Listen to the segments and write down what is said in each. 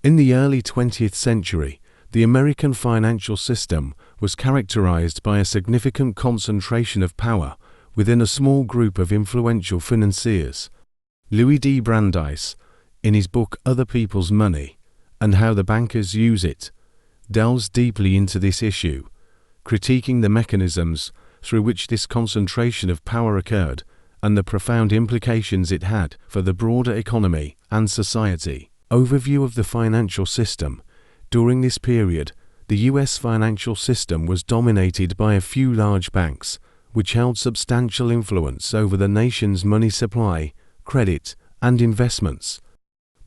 In the early 20th century, the American financial system was characterized by a significant concentration of power within a small group of influential financiers. Louis D. Brandeis, in his book Other People's Money and How the Bankers Use It, delves deeply into this issue, critiquing the mechanisms through which this concentration of power occurred and the profound implications it had for the broader economy and society. Overview of the financial system. During this period, the U.S. financial system was dominated by a few large banks, which held substantial influence over the nation's money supply, credit, and investments.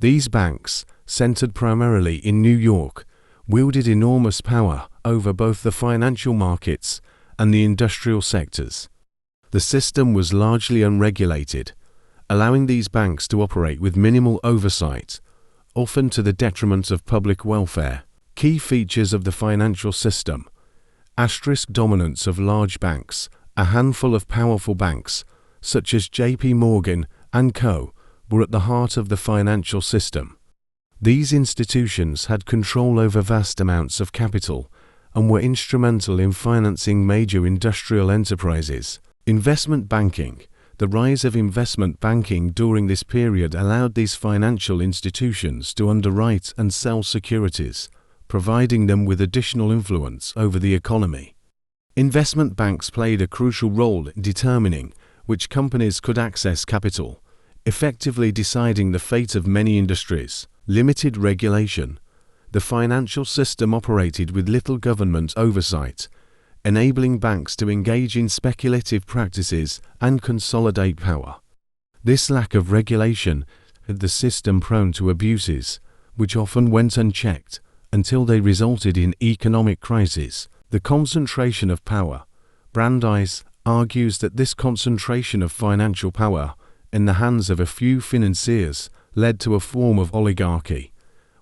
These banks, centered primarily in New York, wielded enormous power over both the financial markets and the industrial sectors. The system was largely unregulated, allowing these banks to operate with minimal oversight, often to the detriment of public welfare. Key features of the financial system: asterisk dominance of large banks. A handful of powerful banks, such as J.P. Morgan and Co., were at the heart of the financial system. These institutions had control over vast amounts of capital and were instrumental in financing major industrial enterprises. Investment banking. The rise of investment banking during this period allowed these financial institutions to underwrite and sell securities, providing them with additional influence over the economy. Investment banks played a crucial role in determining which companies could access capital, effectively deciding the fate of many industries. Limited regulation. The financial system operated with little government oversight, enabling banks to engage in speculative practices and consolidate power. This lack of regulation made the system prone to abuses, which often went unchecked until they resulted in economic crises. The concentration of power. Brandeis argues that this concentration of financial power in the hands of a few financiers led to a form of oligarchy,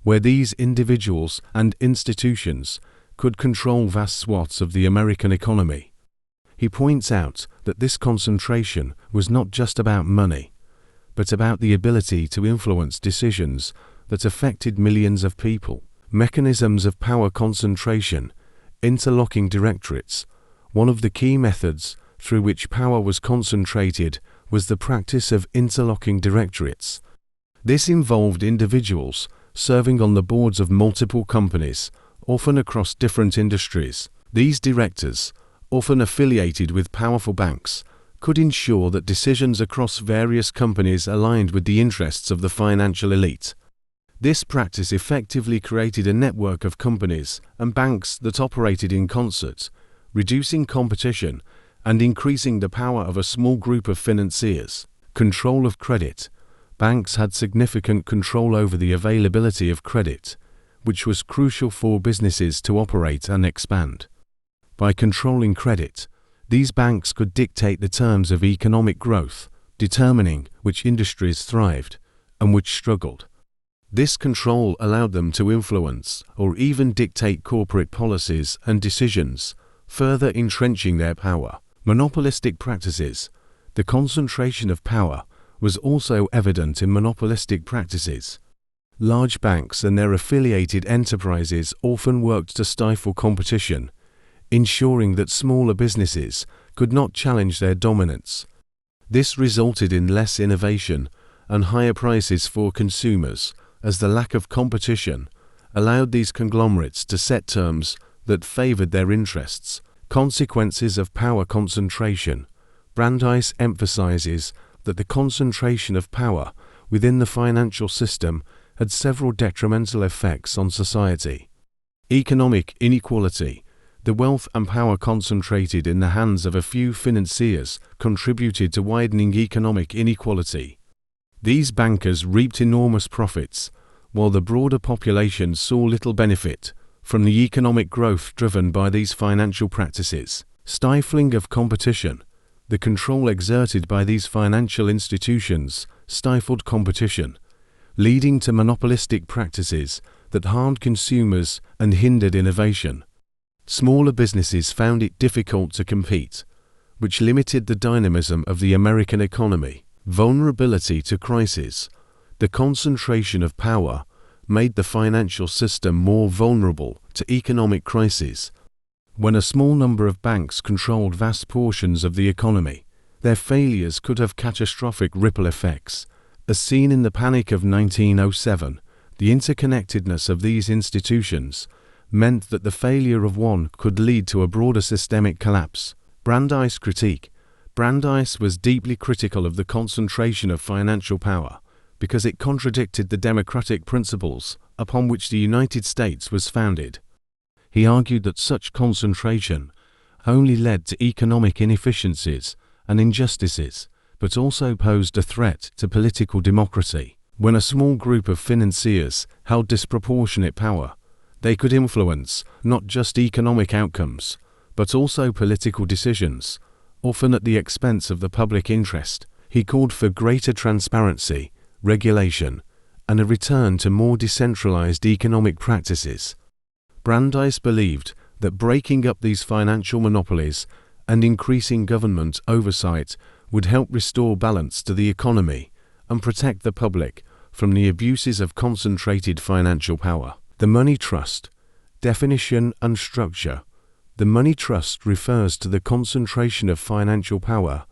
where these individuals and institutions could control vast swaths of the American economy. He points out that this concentration was not just about money, but about the ability to influence decisions that affected millions of people. Mechanisms of power concentration. Interlocking directorates. One of the key methods through which power was concentrated was the practice of interlocking directorates. This involved individuals serving on the boards of multiple companies, often across different industries. These directors, often affiliated with powerful banks, could ensure that decisions across various companies aligned with the interests of the financial elite. This practice effectively created a network of companies and banks that operated in concert, reducing competition and increasing the power of a small group of financiers. Control of credit. Banks had significant control over the availability of credit, which was crucial for businesses to operate and expand. By controlling credit, these banks could dictate the terms of economic growth, determining which industries thrived and which struggled. This control allowed them to influence or even dictate corporate policies and decisions, further entrenching their power. Monopolistic practices. The concentration of power was also evident in monopolistic practices. Large banks and their affiliated enterprises often worked to stifle competition, ensuring that smaller businesses could not challenge their dominance. This resulted in less innovation and higher prices for consumers, as the lack of competition allowed these conglomerates to set terms that favored their interests. Consequences of power concentration. Brandeis emphasizes that the concentration of power within the financial system had several detrimental effects on society. Economic inequality. The wealth and power concentrated in the hands of a few financiers contributed to widening economic inequality. These bankers reaped enormous profits, while the broader population saw little benefit from the economic growth driven by these financial practices. Stifling of competition. The control exerted by these financial institutions stifled competition, leading to monopolistic practices that harmed consumers and hindered innovation. Smaller businesses found it difficult to compete, which limited the dynamism of the American economy. Vulnerability to crisis. The concentration of power made the financial system more vulnerable to economic crises. When a small number of banks controlled vast portions of the economy, their failures could have catastrophic ripple effects. As seen in the Panic of 1907, the interconnectedness of these institutions meant that the failure of one could lead to a broader systemic collapse. Brandeis critique. Brandeis was deeply critical of the concentration of financial power because it contradicted the democratic principles upon which the United States was founded. He argued that such concentration only led to economic inefficiencies and injustices, but also posed a threat to political democracy. When a small group of financiers held disproportionate power, they could influence not just economic outcomes, but also political decisions, often at the expense of the public interest. He called for greater transparency, regulation, and a return to more decentralized economic practices. Brandeis believed that breaking up these financial monopolies and increasing government oversight would help restore balance to the economy and protect the public from the abuses of concentrated financial power. The money trust. Definition and structure. The money trust refers to the concentration of financial power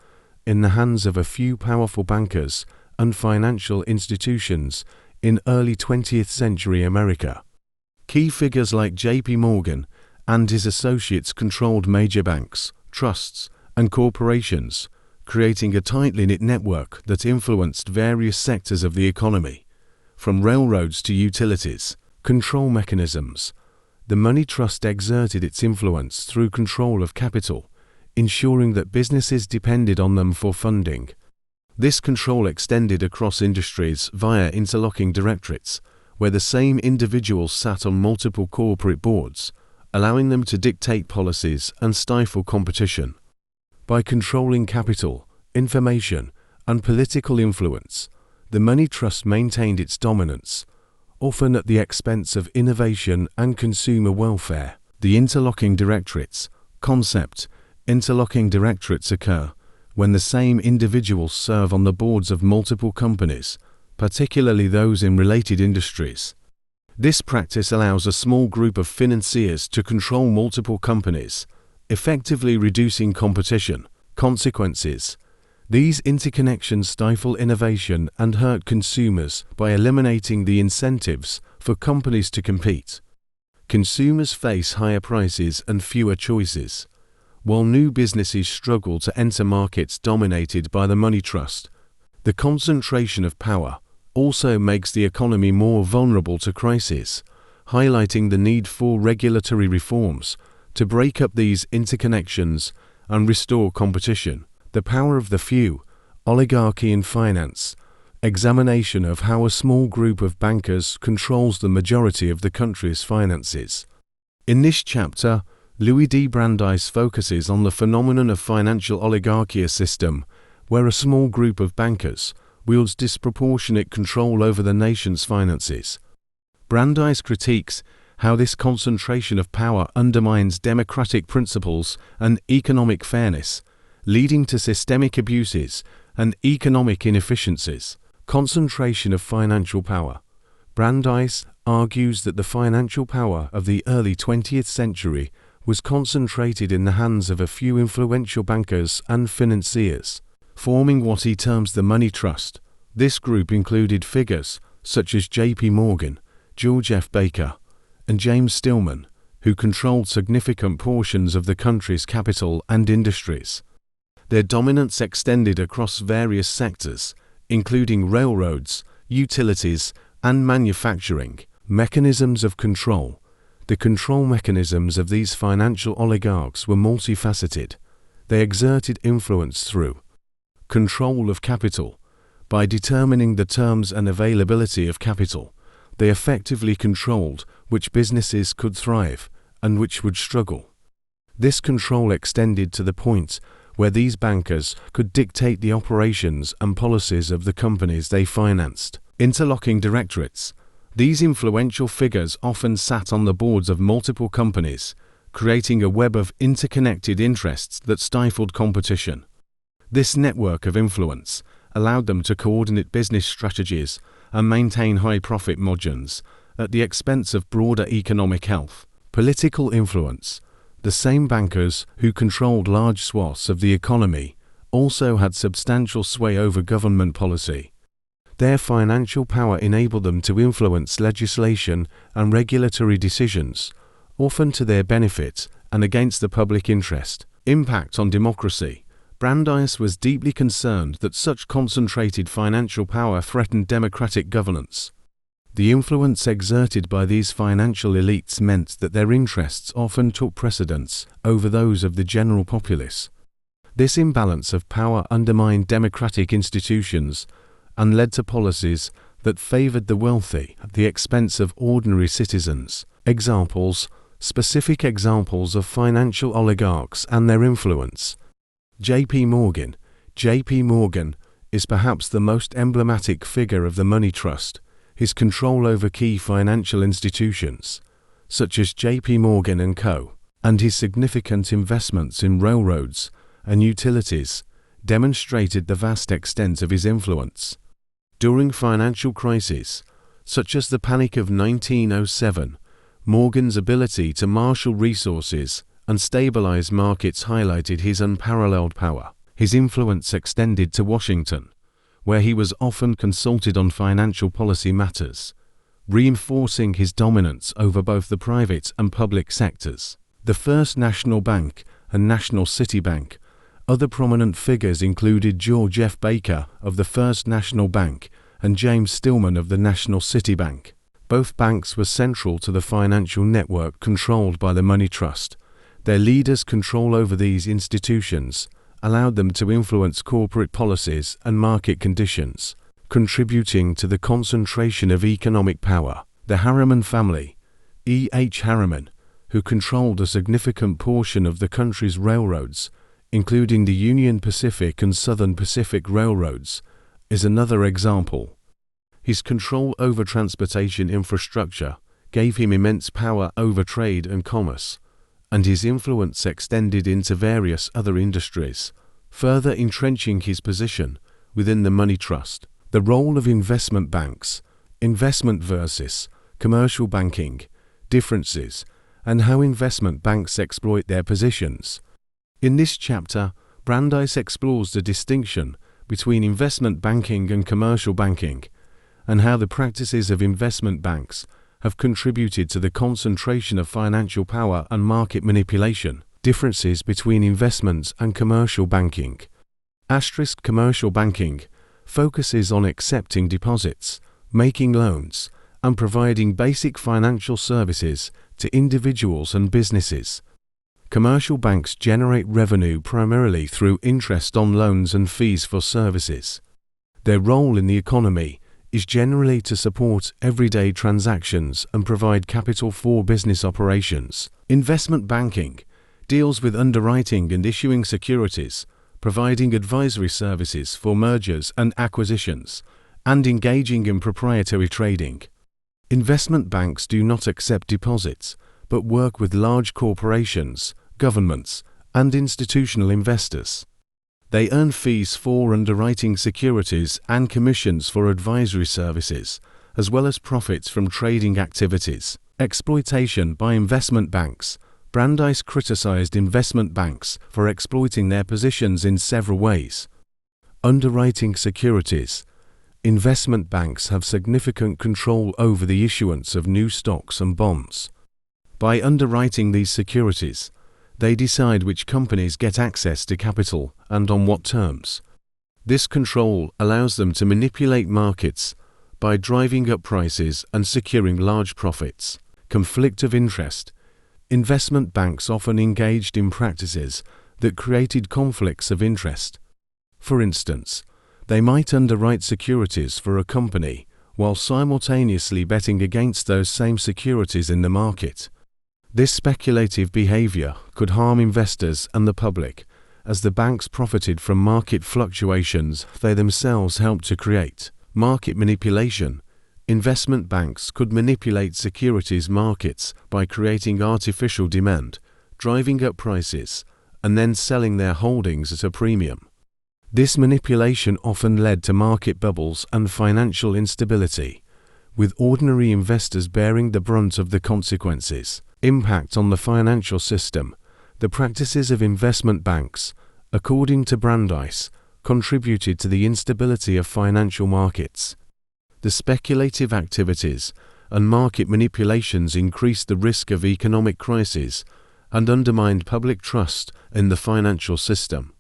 in the hands of a few powerful bankers and financial institutions in early 20th century America. Key figures like J.P. Morgan and his associates controlled major banks, trusts, and corporations, creating a tightly knit network that influenced various sectors of the economy, from railroads to utilities. Control mechanisms. The money trust exerted its influence through control of capital, ensuring that businesses depended on them for funding. This control extended across industries via interlocking directorates, where the same individuals sat on multiple corporate boards, allowing them to dictate policies and stifle competition. By controlling capital, information, and political influence, the money trust maintained its dominance, often at the expense of innovation and consumer welfare. The interlocking directorates concept. Interlocking directorates occur when the same individuals serve on the boards of multiple companies, particularly those in related industries. This practice allows a small group of financiers to control multiple companies, effectively reducing competition. Consequences. These interconnections stifle innovation and hurt consumers by eliminating the incentives for companies to compete. Consumers face higher prices and fewer choices, while new businesses struggle to enter markets dominated by the money trust. The concentration of power also makes the economy more vulnerable to crises, highlighting the need for regulatory reforms to break up these interconnections and restore competition. The power of the few. Oligarchy in finance. Examination of how a small group of bankers controls the majority of the country's finances. In this chapter, Louis D. Brandeis focuses on the phenomenon of financial oligarchy, a system where a small group of bankers wields disproportionate control over the nation's finances. Brandeis critiques how this concentration of power undermines democratic principles and economic fairness, leading to systemic abuses and economic inefficiencies. Concentration of financial power. Brandeis argues that the financial power of the early 20th century was concentrated in the hands of a few influential bankers and financiers, forming what he terms the money trust. This group included figures such as J.P. Morgan, George F. Baker, and James Stillman, who controlled significant portions of the country's capital and industries. Their dominance extended across various sectors, including railroads, utilities, and manufacturing. Mechanisms of control. The control mechanisms of these financial oligarchs were multifaceted. They exerted influence through control of capital. By determining the terms and availability of capital, they effectively controlled which businesses could thrive and which would struggle. This control extended to the point where these bankers could dictate the operations and policies of the companies they financed. Interlocking directorates. These influential figures often sat on the boards of multiple companies, creating a web of interconnected interests that stifled competition. This network of influence allowed them to coordinate business strategies and maintain high profit margins, at the expense of broader economic health. Political influence. The same bankers who controlled large swaths of the economy also had substantial sway over government policy. Their financial power enabled them to influence legislation and regulatory decisions, often to their benefit and against the public interest. Impact on democracy. Brandeis was deeply concerned that such concentrated financial power threatened democratic governance. The influence exerted by these financial elites meant that their interests often took precedence over those of the general populace. This imbalance of power undermined democratic institutions and led to policies that favored the wealthy at the expense of ordinary citizens. Examples. Specific examples of financial oligarchs and their influence. J.P. Morgan. J.P. Morgan is perhaps the most emblematic figure of the money trust. His control over key financial institutions, such as J.P. Morgan & Co., and his significant investments in railroads and utilities demonstrated the vast extent of his influence. During financial crises, such as the Panic of 1907, Morgan's ability to marshal resources and stabilize markets highlighted his unparalleled power. His influence extended to Washington, where he was often consulted on financial policy matters, reinforcing his dominance over both the private and public sectors. The First National Bank and National City Bank. Other prominent figures included George F. Baker of the First National Bank and James Stillman of the National City Bank. Both banks were central to the financial network controlled by the money trust. Their leaders' control over these institutions allowed them to influence corporate policies and market conditions, contributing to the concentration of economic power. The Harriman family. E. H. Harriman, who controlled a significant portion of the country's railroads, including the Union Pacific and Southern Pacific Railroads, is another example. His control over transportation infrastructure gave him immense power over trade and commerce, and his influence extended into various other industries, further entrenching his position within the money trust. The role of investment banks, investment versus commercial banking, differences, and how investment banks exploit their positions. In this chapter, Brandeis explores the distinction between investment banking and commercial banking, and how the practices of investment banks have contributed to the concentration of financial power and market manipulation. Differences between investments and commercial banking. Commercial banking focuses on accepting deposits, making loans, and providing basic financial services to individuals and businesses. Commercial banks generate revenue primarily through interest on loans and fees for services. Their role in the economy is generally to support everyday transactions and provide capital for business operations. Investment banking deals with underwriting and issuing securities, providing advisory services for mergers and acquisitions, and engaging in proprietary trading. Investment banks do not accept deposits, but work with large corporations, governments, and institutional investors. They earn fees for underwriting securities and commissions for advisory services, as well as profits from trading activities. Exploitation by investment banks. Brandeis criticized investment banks for exploiting their positions in several ways. Underwriting securities. Investment banks have significant control over the issuance of new stocks and bonds. By underwriting these securities, they decide which companies get access to capital and on what terms. This control allows them to manipulate markets by driving up prices and securing large profits. Conflict of interest. Investment banks often engaged in practices that created conflicts of interest. For instance, they might underwrite securities for a company while simultaneously betting against those same securities in the market. This speculative behavior could harm investors and the public, as the banks profited from market fluctuations they themselves helped to create. Market manipulation. Investment banks could manipulate securities markets by creating artificial demand, driving up prices, and then selling their holdings at a premium. This manipulation often led to market bubbles and financial instability, with ordinary investors bearing the brunt of the consequences. Impact on the financial system. The practices of investment banks, according to Brandeis, contributed to the instability of financial markets. The speculative activities and market manipulations increased the risk of economic crises and undermined public trust in the financial system.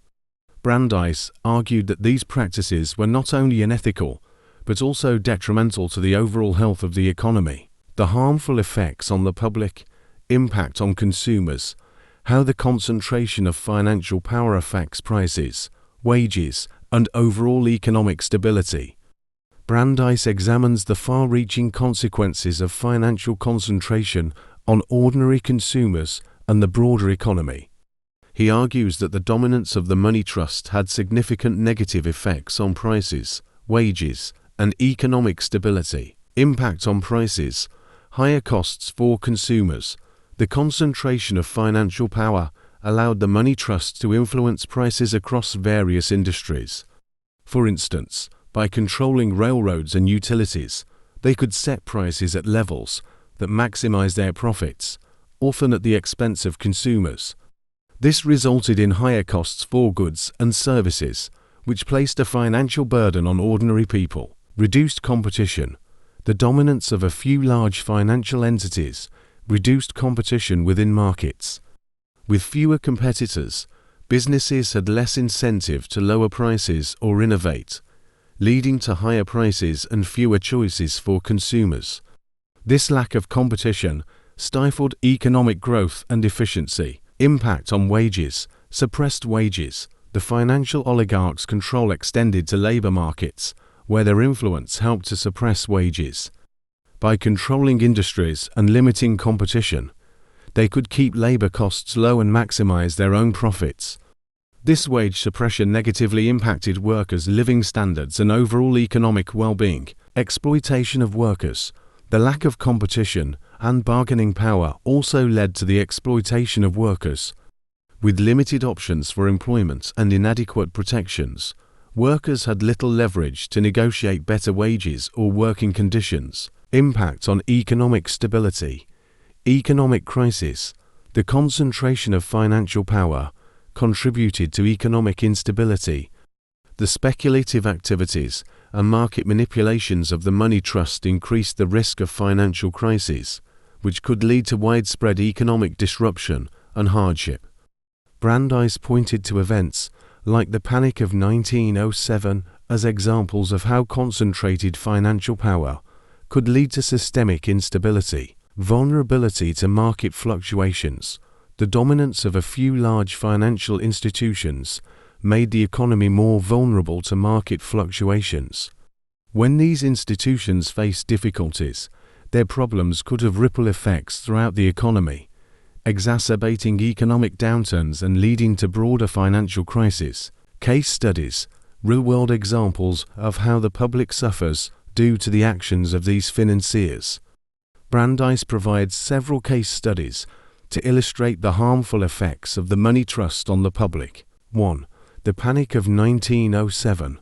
Brandeis argued that these practices were not only unethical, but also detrimental to the overall health of the economy. The harmful effects on the public, impact on consumers, how the concentration of financial power affects prices, wages, and overall economic stability. Brandeis examines the far-reaching consequences of financial concentration on ordinary consumers and the broader economy. He argues that the dominance of the money trust had significant negative effects on prices, wages, and economic stability. Impact on prices, higher costs for consumers. The concentration of financial power allowed the money trust to influence prices across various industries. For instance, by controlling railroads and utilities, they could set prices at levels that maximize their profits, often at the expense of consumers. This resulted in higher costs for goods and services, which placed a financial burden on ordinary people. Reduced competition. The dominance of a few large financial entities reduced competition within markets. With fewer competitors, businesses had less incentive to lower prices or innovate, leading to higher prices and fewer choices for consumers. This lack of competition stifled economic growth and efficiency. Impact on wages, suppressed wages. The financial oligarchs' control extended to labor markets, where their influence helped to suppress wages. By controlling industries and limiting competition, they could keep labor costs low and maximize their own profits. This wage suppression negatively impacted workers' living standards and overall economic well-being. Exploitation of workers. The lack of competition and bargaining power also led to the exploitation of workers. With limited options for employment and inadequate protections, workers had little leverage to negotiate better wages or working conditions. Impact on economic stability. Economic crisis. The concentration of financial power contributed to economic instability. The speculative activities and market manipulations of the money trust increased the risk of financial crises, which could lead to widespread economic disruption and hardship. Brandeis pointed to events like the Panic of 1907 as examples of how concentrated financial power could lead to systemic instability. Vulnerability to market fluctuations. The dominance of a few large financial institutions made the economy more vulnerable to market fluctuations. When these institutions faced difficulties, their problems could have ripple effects throughout the economy, exacerbating economic downturns and leading to broader financial crises. Case studies, real-world examples of how the public suffers due to the actions of these financiers. Brandeis provides several case studies to illustrate the harmful effects of the money trust on the public. 1. The Panic of 1907.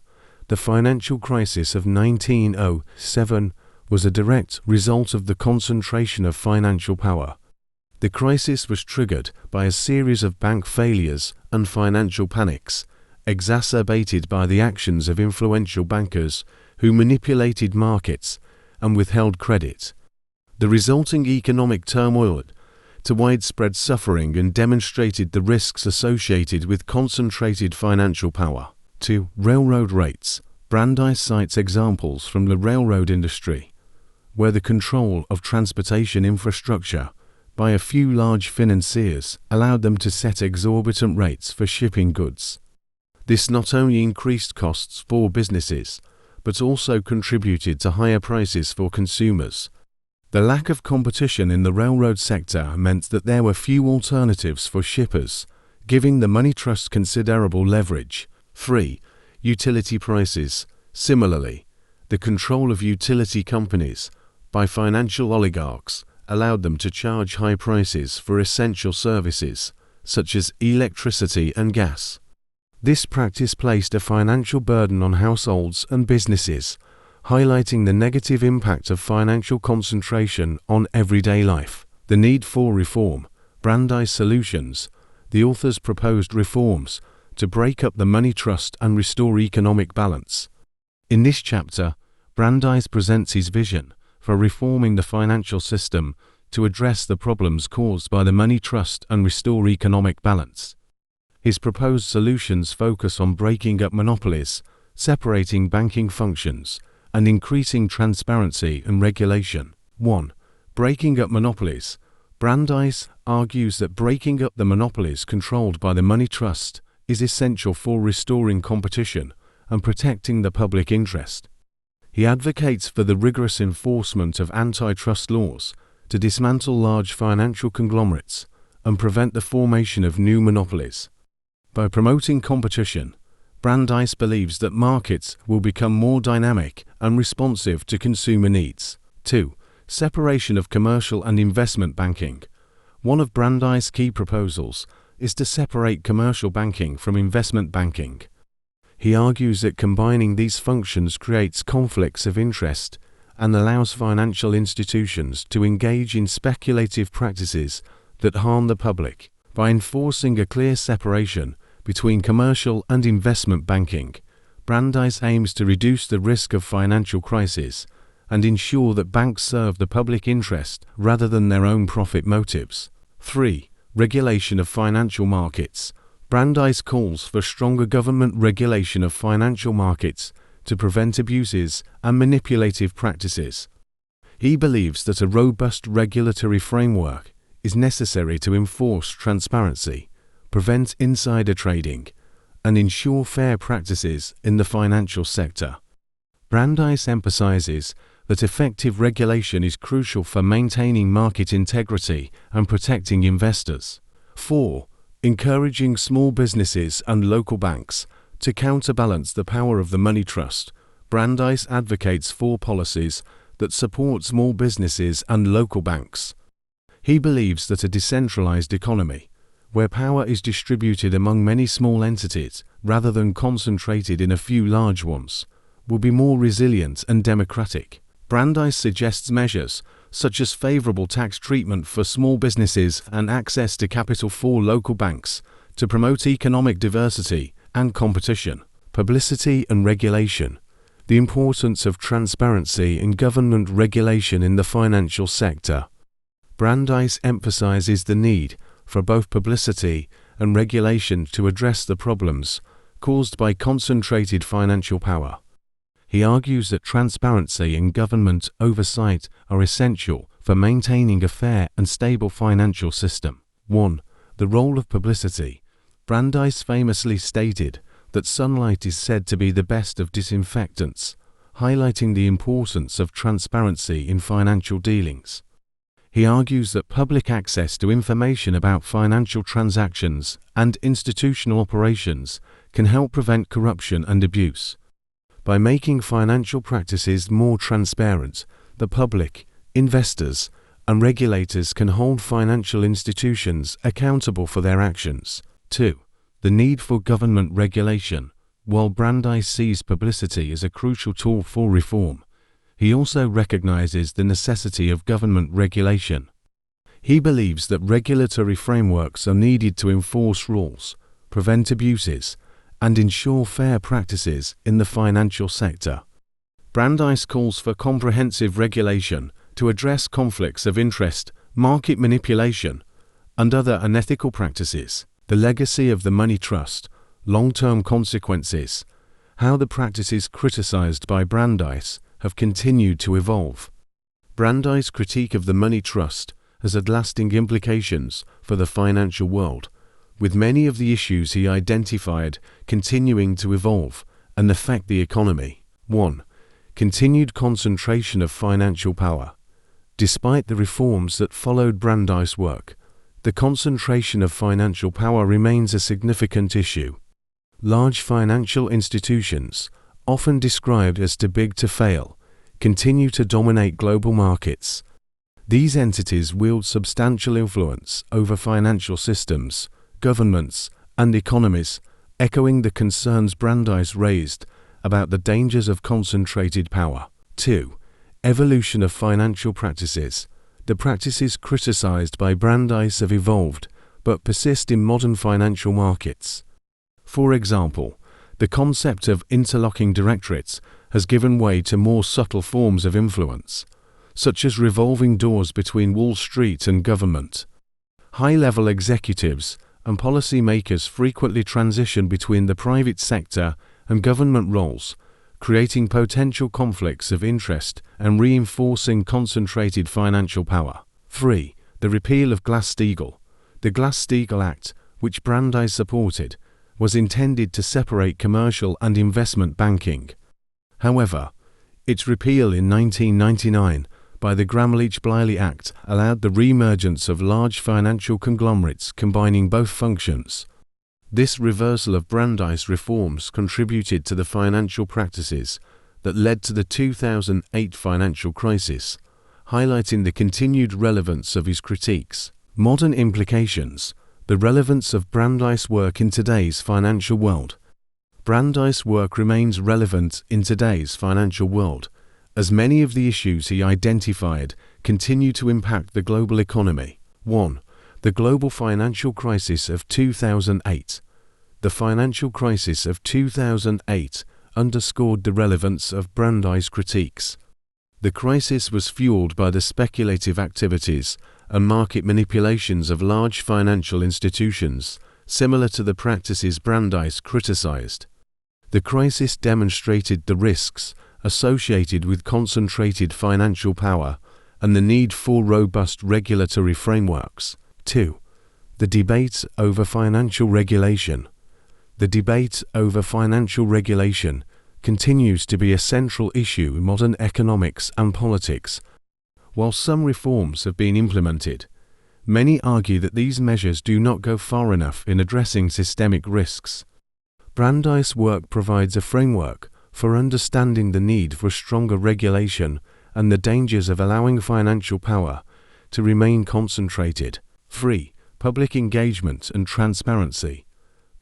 The financial crisis of 1907 was a direct result of the concentration of financial power. The crisis was triggered by a series of bank failures and financial panics, exacerbated by the actions of influential bankers who manipulated markets and withheld credit. The resulting economic turmoil led to widespread suffering and demonstrated the risks associated with concentrated financial power. 2. Railroad rates. Brandeis cites examples from the railroad industry, where the control of transportation infrastructure by a few large financiers allowed them to set exorbitant rates for shipping goods. This not only increased costs for businesses, but also contributed to higher prices for consumers. The lack of competition in the railroad sector meant that there were few alternatives for shippers, giving the money trust considerable leverage. 3. Utility prices. Similarly, the control of utility companies by financial oligarchs allowed them to charge high prices for essential services, such as electricity and gas. This practice placed a financial burden on households and businesses, highlighting the negative impact of financial concentration on everyday life. The need for reform. Brandeis solutions. The authors proposed reforms to break up the money trust and restore economic balance. In this chapter, Brandeis presents his vision for reforming the financial system to address the problems caused by the money trust and restore economic balance. His proposed solutions focus on breaking up monopolies, separating banking functions, and increasing transparency and regulation. 1. Breaking up monopolies. Brandeis argues that breaking up the monopolies controlled by the money trust is essential for restoring competition and protecting the public interest. He advocates for the rigorous enforcement of antitrust laws to dismantle large financial conglomerates and prevent the formation of new monopolies. By promoting competition, Brandeis believes that markets will become more dynamic and responsive to consumer needs. 2. Separation of commercial and investment banking. One of Brandeis' key proposals is to separate commercial banking from investment banking. He argues that combining these functions creates conflicts of interest and allows financial institutions to engage in speculative practices that harm the public. By enforcing a clear separation between commercial and investment banking, Brandeis aims to reduce the risk of financial crisis and ensure that banks serve the public interest rather than their own profit motives. 3. Regulation of financial markets. Brandeis calls for stronger government regulation of financial markets to prevent abuses and manipulative practices. He believes that a robust regulatory framework is necessary to enforce transparency, prevent insider trading, and ensure fair practices in the financial sector. Brandeis emphasizes that effective regulation is crucial for maintaining market integrity and protecting investors. 4. Encouraging small businesses and local banks to counterbalance the power of the money trust. Brandeis advocates for policies that support small businesses and local banks. He believes that a decentralized economy, where power is distributed among many small entities rather than concentrated in a few large ones, will be more resilient and democratic. Brandeis suggests measures such as favorable tax treatment for small businesses and access to capital for local banks to promote economic diversity and competition. Publicity and regulation. The importance of transparency in government regulation in the financial sector. Brandeis emphasizes the need for both publicity and regulation to address the problems caused by concentrated financial power. He argues that transparency and government oversight are essential for maintaining a fair and stable financial system. 1. The role of publicity. Brandeis famously stated that sunlight is said to be the best of disinfectants, highlighting the importance of transparency in financial dealings. He argues that public access to information about financial transactions and institutional operations can help prevent corruption and abuse. By making financial practices more transparent, the public, investors, and regulators can hold financial institutions accountable for their actions. 2. The need for government regulation. While Brandeis sees publicity as a crucial tool for reform, he also recognizes the necessity of government regulation. He believes that regulatory frameworks are needed to enforce rules, prevent abuses, and ensure fair practices in the financial sector. Brandeis calls for comprehensive regulation to address conflicts of interest, market manipulation, and other unethical practices. The legacy of the money trust, long-term consequences, how the practices criticized by Brandeis have continued to evolve. Brandeis' critique of the money trust has had lasting implications for the financial world, with many of the issues he identified continuing to evolve and affect the economy. 1. Continued concentration of financial power. Despite the reforms that followed Brandeis' work, the concentration of financial power remains a significant issue. Large financial institutions, often described as too big to fail, continue to dominate global markets. These entities wield substantial influence over financial systems, governments, and economies, echoing the concerns Brandeis raised about the dangers of concentrated power. 2. Evolution of financial practices. The practices criticized by Brandeis have evolved, but persist in modern financial markets. For example, the concept of interlocking directorates has given way to more subtle forms of influence, such as revolving doors between Wall Street and government. High-level executives and policy makers frequently transition between the private sector and government roles, creating potential conflicts of interest and reinforcing concentrated financial power. 3. The repeal of Glass-Steagall. The Glass-Steagall Act, which Brandeis supported, was intended to separate commercial and investment banking. However, its repeal in 1999 by the Gramm-Leach-Bliley Act allowed the re-emergence of large financial conglomerates combining both functions. This reversal of Brandeis reforms contributed to the financial practices that led to the 2008 financial crisis, highlighting the continued relevance of his critiques. Modern implications. The relevance of Brandeis' work in today's financial world. Brandeis' work remains relevant in today's financial world, as many of the issues he identified continue to impact the global economy. 1. The global financial crisis of 2008. The financial crisis of 2008 underscored the relevance of Brandeis' critiques. The crisis was fueled by the speculative activities and market manipulations of large financial institutions, similar to the practices Brandeis criticized. The crisis demonstrated the risks associated with concentrated financial power and the need for robust regulatory frameworks. 2. The debate over financial regulation. The debate over financial regulation continues to be a central issue in modern economics and politics. While some reforms have been implemented, many argue that these measures do not go far enough in addressing systemic risks. Brandeis' work provides a framework for understanding the need for stronger regulation and the dangers of allowing financial power to remain concentrated. 3. Public engagement and transparency.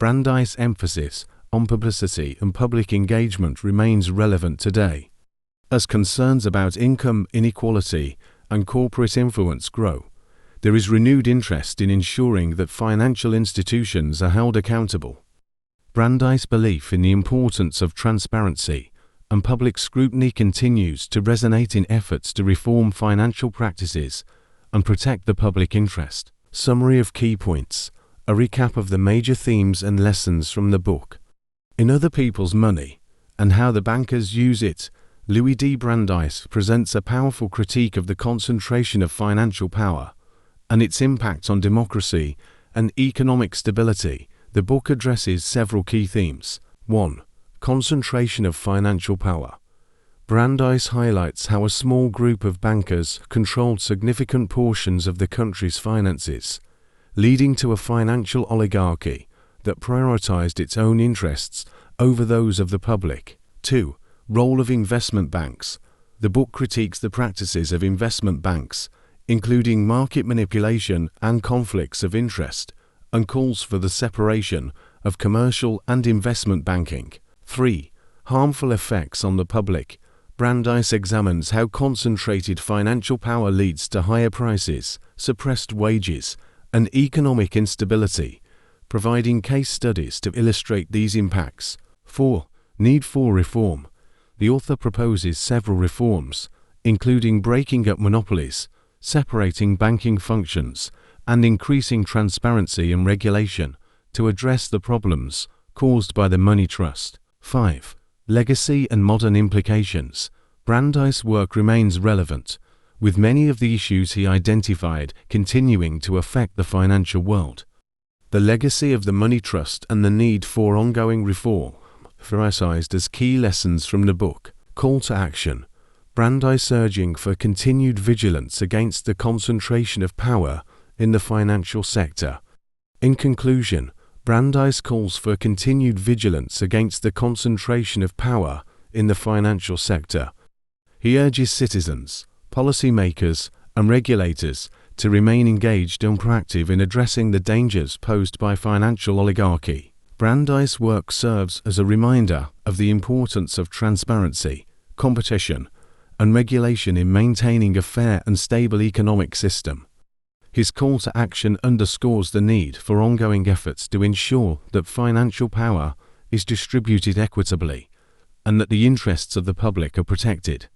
Brandeis' emphasis on publicity and public engagement remains relevant today. As concerns about income inequality and corporate influence grow, there is renewed interest in ensuring that financial institutions are held accountable. Brandeis' belief in the importance of transparency and public scrutiny continues to resonate in efforts to reform financial practices and protect the public interest. Summary of key points. A recap of the major themes and lessons from the book. In Other People's Money and How the Bankers Use It, Louis D. Brandeis presents a powerful critique of the concentration of financial power and its impact on democracy and economic stability. The book addresses several key themes. 1. Concentration of financial power. Brandeis highlights how a small group of bankers controlled significant portions of the country's finances, leading to a financial oligarchy that prioritized its own interests over those of the public. 2. Role of investment banks. The book critiques the practices of investment banks, including market manipulation and conflicts of interest, and calls for the separation of commercial and investment banking. 3. Harmful effects on the public. Brandeis examines how concentrated financial power leads to higher prices, suppressed wages, and economic instability, providing case studies to illustrate these impacts. 4. Need for reform. The author proposes several reforms, including breaking up monopolies, separating banking functions, and increasing transparency and regulation to address the problems caused by the money trust. 5. Legacy and modern implications. Brandeis' work remains relevant, with many of the issues he identified continuing to affect the financial world. The legacy of the money trust and the need for ongoing reform are emphasized as key lessons from the book. Call to action. Brandeis urging for continued vigilance against the concentration of power in the financial sector. In conclusion, Brandeis calls for continued vigilance against the concentration of power in the financial sector. He urges citizens, policymakers, and regulators to remain engaged and proactive in addressing the dangers posed by financial oligarchy. Brandeis' work serves as a reminder of the importance of transparency, competition, and regulation in maintaining a fair and stable economic system. His call to action underscores the need for ongoing efforts to ensure that financial power is distributed equitably and that the interests of the public are protected.